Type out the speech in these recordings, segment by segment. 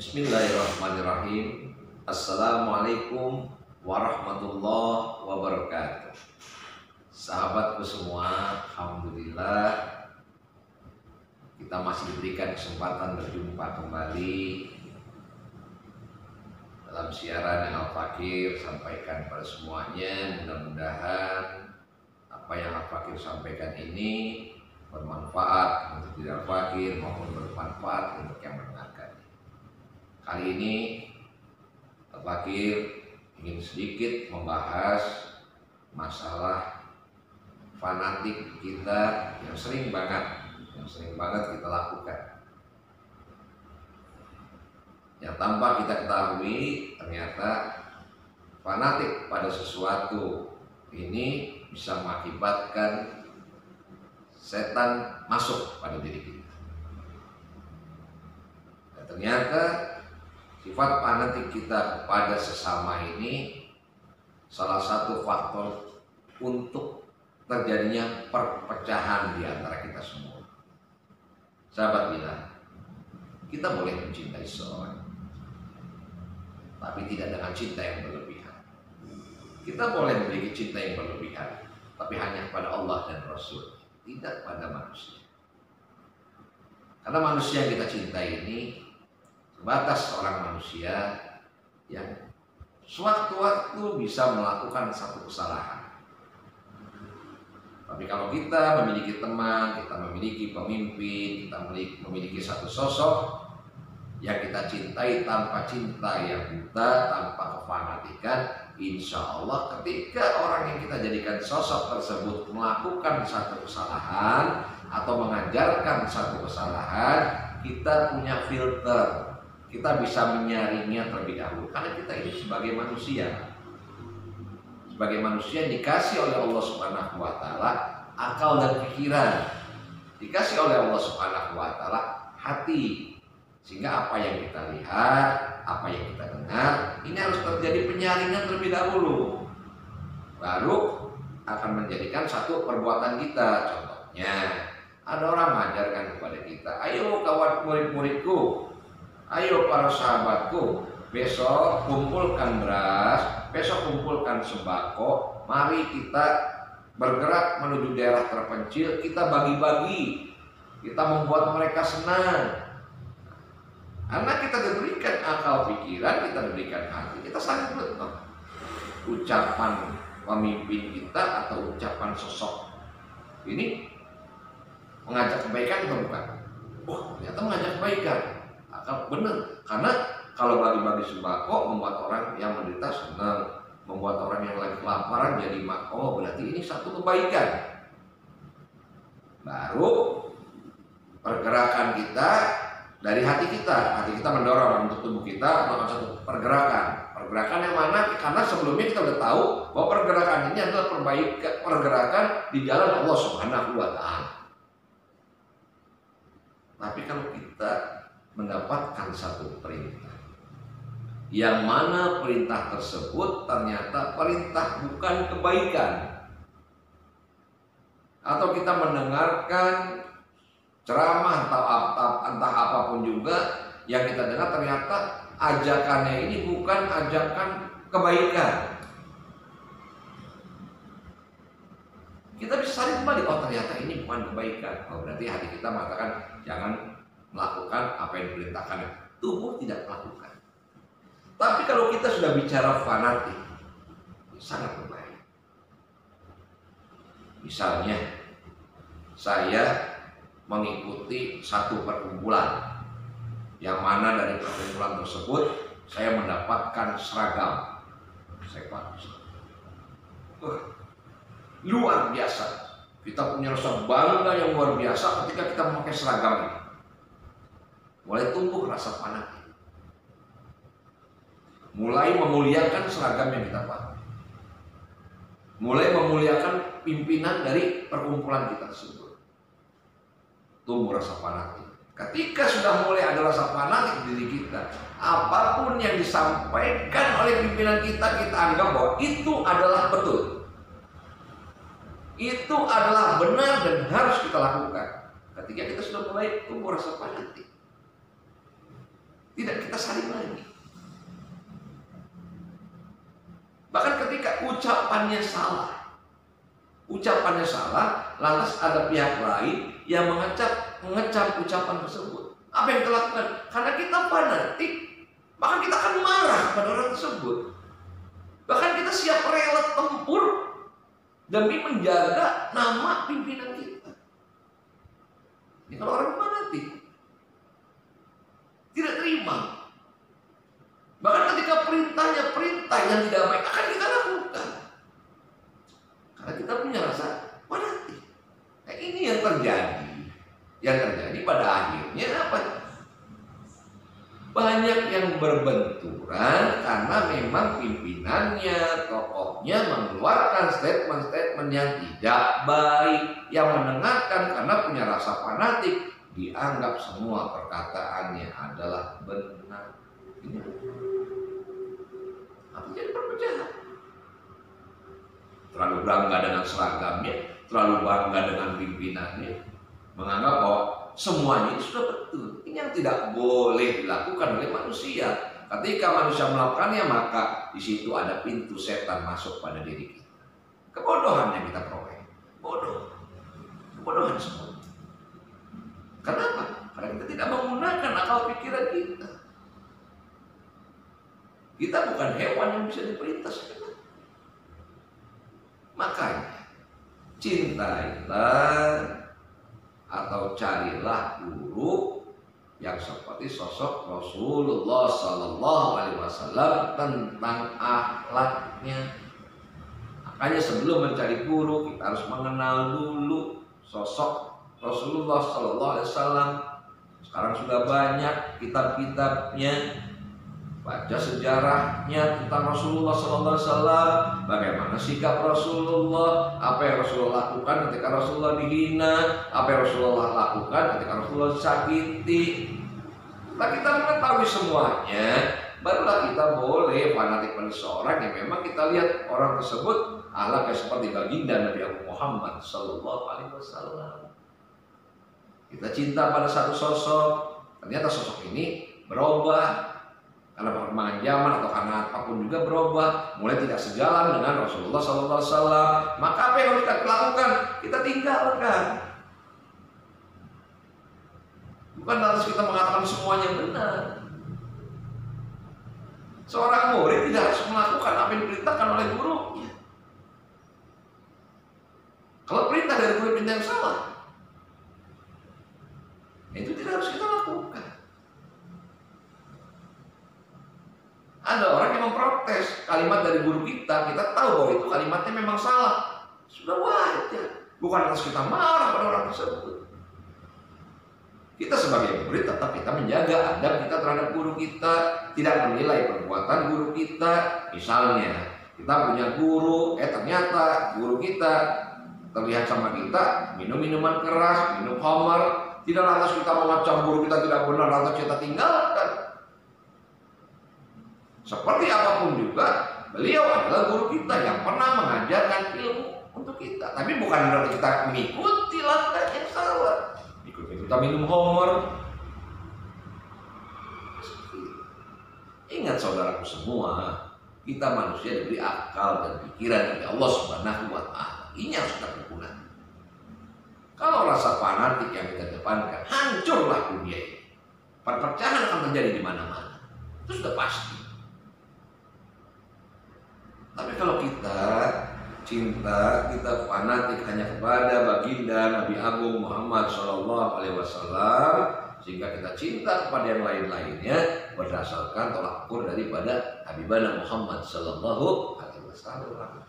Bismillahirrahmanirrahim. Assalamualaikum warahmatullahi wabarakatuh. Sahabatku semua, alhamdulillah kita masih diberikan kesempatan berjumpa kembali dalam siaran yang Al-Fakir sampaikan pada semuanya. Mudah-mudahan apa yang Al-Fakir sampaikan ini bermanfaat untuk tidak Al-Fakir maupun bermanfaat untuk yang mendengarkan. Kali ini Al-Fakir ingin sedikit membahas masalah fanatik kita yang sering banget kita lakukan. Yang tanpa kita ketahui ternyata fanatik pada sesuatu ini bisa mengakibatkan setan masuk pada diri kita. Dan ternyata sifat fanatik kita kepada sesama ini salah satu faktor untuk terjadinya perpecahan di antara kita semua. Sahabat bilang, kita boleh mencintai seseorang, tapi tidak dengan cinta yang berlebihan. Kita boleh memiliki cinta yang berlebihan, tapi hanya kepada Allah dan Rasul, tidak pada manusia. Karena manusia yang kita cintai ini sebatas seorang manusia yang sewaktu-waktu bisa melakukan satu kesalahan. Tapi kalau kita memiliki teman, kita memiliki pemimpin, kita memiliki satu sosok yang kita cintai tanpa cinta yang buta, tanpa kefanatikan, insya Allah ketika orang yang kita jadikan sosok tersebut melakukan satu kesalahan atau mengajarkan satu kesalahan, kita punya filter. Kita bisa menyaringnya terlebih dahulu. Karena kita ini sebagai manusia yang dikasih oleh Allah Subhanahu wa taala akal dan pikiran. Dikasih oleh Allah Subhanahu wa taala hati. Sehingga apa yang kita lihat, apa yang kita dengar, ini harus terjadi penyaringan terlebih dahulu. Baru akan menjadikan satu perbuatan kita. Contohnya, ada orang mengajarkan kepada kita, ayo kawan murid-muridku, ayo para sahabatku, besok kumpulkan beras, besok kumpulkan sembako, mari kita bergerak menuju daerah terpencil, kita bagi-bagi, kita membuat mereka senang. Karena kita diberikan akal pikiran, kita diberikan hati, kita sangat betul. Ucapan pemimpin kita atau ucapan sosok ini mengajak kebaikan atau bukan? Oh, ternyata mengajak kebaikan. Benar, karena kalau bagi-bagi sembako membuat orang yang menderita senang, membuat orang yang lagi kelaparan jadi oh berarti ini satu kebaikan. Baru pergerakan kita dari hati kita mendorong untuk tubuh kita melakukan satu pergerakan yang mana karena sebelumnya kita udah tahu bahwa pergerakan ini adalah pergerakan di jalan Allah Subhanahu wa taala. Tapi kalau kita mendapatkan satu perintah yang mana perintah tersebut ternyata perintah bukan kebaikan, atau kita mendengarkan ceramah entah apapun juga yang kita dengar ternyata ajakannya ini bukan ajakan kebaikan, kita bisa saling kembali, oh ternyata ini bukan kebaikan. Oh berarti hati kita mengatakan jangan melakukan apa yang diperintahkan, tubuh tidak melakukan. Tapi kalau kita sudah bicara fanatik, sangat berbahaya. Misalnya, saya mengikuti satu perkumpulan, yang mana dari perkumpulan tersebut saya mendapatkan seragam. Saya bagus. Luar biasa. Kita punya rasa bangga yang luar biasa ketika kita memakai seragam ini. Mulai tumbuh rasa fanatik, mulai memuliakan seragam yang kita pakai, mulai memuliakan pimpinan dari perkumpulan kita tersebut. Tumbuh rasa fanatik. Ketika sudah mulai ada rasa fanatik di diri kita, apapun yang disampaikan oleh pimpinan kita, kita anggap bahwa itu adalah betul, itu adalah benar dan harus kita lakukan. Ketika kita sudah mulai tumbuh rasa fanatik, Tidak kita saling lagi. Bahkan ketika ucapannya salah, lantas ada pihak lain yang mengecam ucapan tersebut. Apa yang kita lakukan? Karena kita fanatik, maka kita akan marah kepada orang tersebut. Bahkan kita siap rela tempur demi menjaga nama pimpinan kita. Ini kalau orang fanatik tidak terima. Bahkan ketika perintahnya perintah yang tidak baik akan kita lakukan. Karena kita punya rasa fanatik. Nah, ini yang terjadi. Yang terjadi pada akhirnya apa? Banyak yang berbenturan karena memang pimpinannya, tokohnya mengeluarkan statement-statement yang tidak baik, yang mendengarkan karena punya rasa fanatik, dianggap semua perkataannya adalah benar. Ini apa jadi perpecahan? Terlalu bangga dengan seragamnya, terlalu bangga dengan pimpinannya, menganggap bahwa semuanya itu sudah betul. Ini yang tidak boleh dilakukan oleh manusia. Ketika manusia melakukannya, maka di situ ada pintu setan masuk pada diri kita. Kebodohan yang kita peroleh, bodoh, kebodohan semua. Kenapa? Karena kita tidak menggunakan akal pikiran kita. Kita bukan hewan yang bisa diperintah. Makanya cintailah atau carilah guru yang seperti sosok Rasulullah Sallallahu Alaihi Wasallam tentang akhlaknya. Makanya sebelum mencari guru kita harus mengenal dulu sosok Rasulullah Sallallahu Alaihi Wasallam. Sekarang sudah banyak kitab-kitabnya. Baca sejarahnya tentang Rasulullah Sallallahu Alaihi Wasallam, bagaimana sikap Rasulullah, apa yang Rasulullah lakukan ketika Rasulullah dihina, apa yang Rasulullah lakukan ketika Rasulullah disakiti. Setelah kita mengetahui semuanya, barulah kita boleh fanatik pada seorang yang memang kita lihat orang tersebut akhlaknya seperti baginda Nabi Muhammad Sallallahu Alaihi Wasallam. Kita cinta pada satu sosok, ternyata sosok ini berubah. Karena perkembangan zaman atau karena apapun juga berubah, mulai tidak sejalan dengan Rasulullah SAW. Maka apa yang harus kita lakukan? Kita tinggalkan. Bukan harus kita mengatakan semuanya benar. Seorang murid tidak harus melakukan apa yang diperintahkan oleh gurunya. Kalau perintah dari guru perintah yang salah, itu tidak harus kita lakukan. Ada orang yang memprotes kalimat dari guru kita tahu bahwa itu kalimatnya memang salah. Sudah wajar. Bukan harus kita marah pada orang tersebut. Kita sebagai murid tetap kita menjaga adab kita terhadap guru kita, tidak menilai perbuatan guru kita. Misalnya, kita punya guru, ternyata guru kita terlihat sama kita minum minuman keras, minum khamar. Tidak lantas kita mengacam guru kita tidak benar, lantas kita tinggalkan. Seperti apapun juga, beliau adalah guru kita yang pernah mengajarkan ilmu untuk kita. Tapi bukan berarti kita mengikuti langkah yang salah. Kita minum khamar. Ingat saudaraku semua, kita manusia diberi akal dan pikiran dari Allah Subhanahu wa Ta'ala. Ini harus kita gunakan. Kalau rasa fanatik yang kita depankan, hancurlah dunia ini. Perpecahan akan terjadi di mana-mana. Itu sudah pasti. Tapi kalau kita cinta, kita fanatik hanya kepada baginda Nabi Agung Muhammad Sallallahu Alaihi Wasallam, sehingga kita cinta kepada yang lain-lainnya berdasarkan tolak ukur daripada Habibana Muhammad Sallallahu Alaihi Wasallam.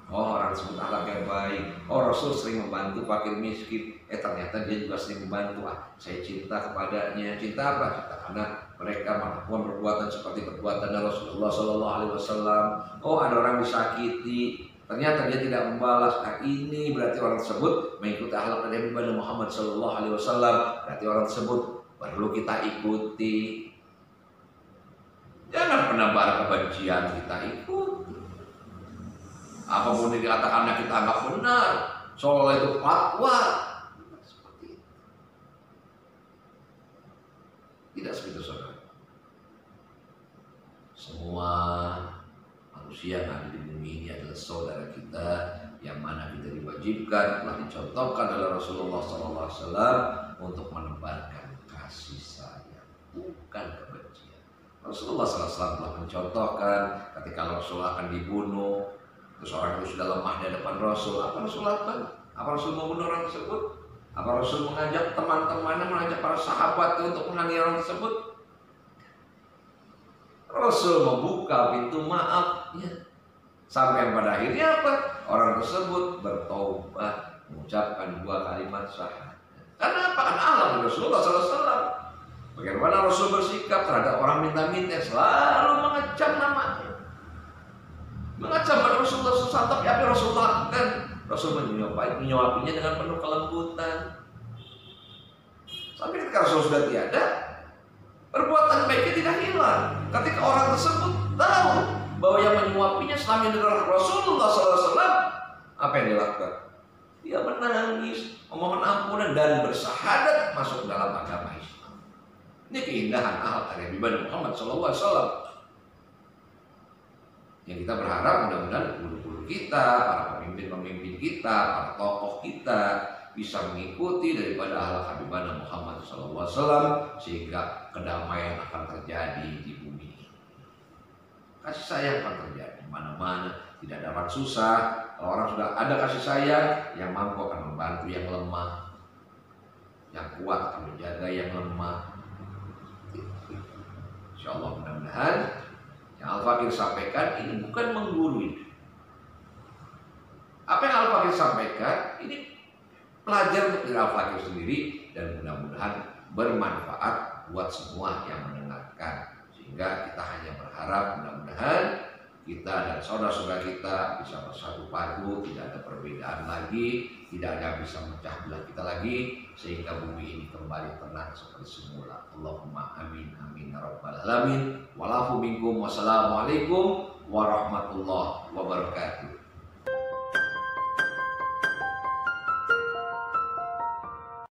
Oh, orang sebut akhlaknya baik. Oh, Rasul sering membantu fakir miskin. Ternyata dia juga sering membantu. Saya cinta kepadanya. Cinta apa? Cinta karena mereka melakukan perbuatan seperti perbuatan Rasulullah Sallallahu Alaihi Wasallam. Oh, ada orang disakiti. Ternyata dia tidak membalas. Nah, ini berarti orang tersebut mengikuti akhlak Nabi Muhammad Sallallahu Alaihi Wasallam. Berarti orang tersebut perlu kita ikuti. Jangan penebar kebencian, kita ikuti. Apapun yang dikatakannya kita anggap benar, soal itu fatwa. Seperti itu. Tidak seperti itu, saudara. Semua manusia yang ada di bumi ini adalah saudara kita, yang mana kita diwajibkan, telah dicontohkan oleh Rasulullah SAW untuk menebarkan kasih sayang, bukan kebencian. Rasulullah SAW telah mencontohkan ketika Rasulullah akan dibunuh, terus orang itu sudah lemah di hadapan Rasul. Apa Rasul lakukan? Apa Rasul membunuh orang tersebut? Apa Rasul mengajak teman-temannya, mengajak para sahabat untuk menganiaya orang tersebut? Rasul membuka pintu maafnya. Sampai pada akhirnya apa? Orang tersebut bertobat, mengucapkan 2 kalimat syahadat. Karena apa? Karena Allah dan Rasulullah SAW. Bagaimana Rasul bersikap terhadap orang minta-minta, selalu mengecam namanya, mengecam pada Rasulullah SAW. Tapi apa yang Rasul lakukan? Rasul menyuapinya dengan penuh kelembutan. Sampai ketika Rasul sudah tiada, perbuatan baiknya tidak hilang. Ketika orang tersebut tahu bahwa yang menyuapinya selama ini adalah Rasulullah SAW, apa yang dilakukan? Dia menangis, memohon ampunan dan bersyahadat masuk dalam agama Islam. Ini keindahan akhlak Nabi Muhammad SAW. Yang kita berharap mudah-mudahan guru-guru kita, para pemimpin-pemimpin kita, para tokoh kita bisa mengikuti daripada akhlak Habibana Muhammad SAW, sehingga kedamaian akan terjadi di bumi ini. Kasih sayang akan terjadi mana-mana, tidak ada orang susah. Kalau orang sudah ada kasih sayang, yang mampu akan membantu yang lemah, yang kuat akan menjaga yang lemah. Insya Allah mudah-mudahan yang Al-Fakir sampaikan ini bukan menggurui. Apa yang Al-Fakir sampaikan ini pelajar untuk diri Al-Fakir sendiri, dan mudah-mudahan bermanfaat buat semua yang mendengarkan. Sehingga kita hanya berharap mudah-mudahan kita dan saudara-saudara kita bisa bersatu padu, tidak ada perbedaan lagi, tidak ada bisa memecah belah kita lagi, sehingga bumi ini kembali tenang seperti semula. Allahumma amin amin ya rabbal alamin. Walafu minkum, wassalamualaikum warahmatullahi wabarakatuh.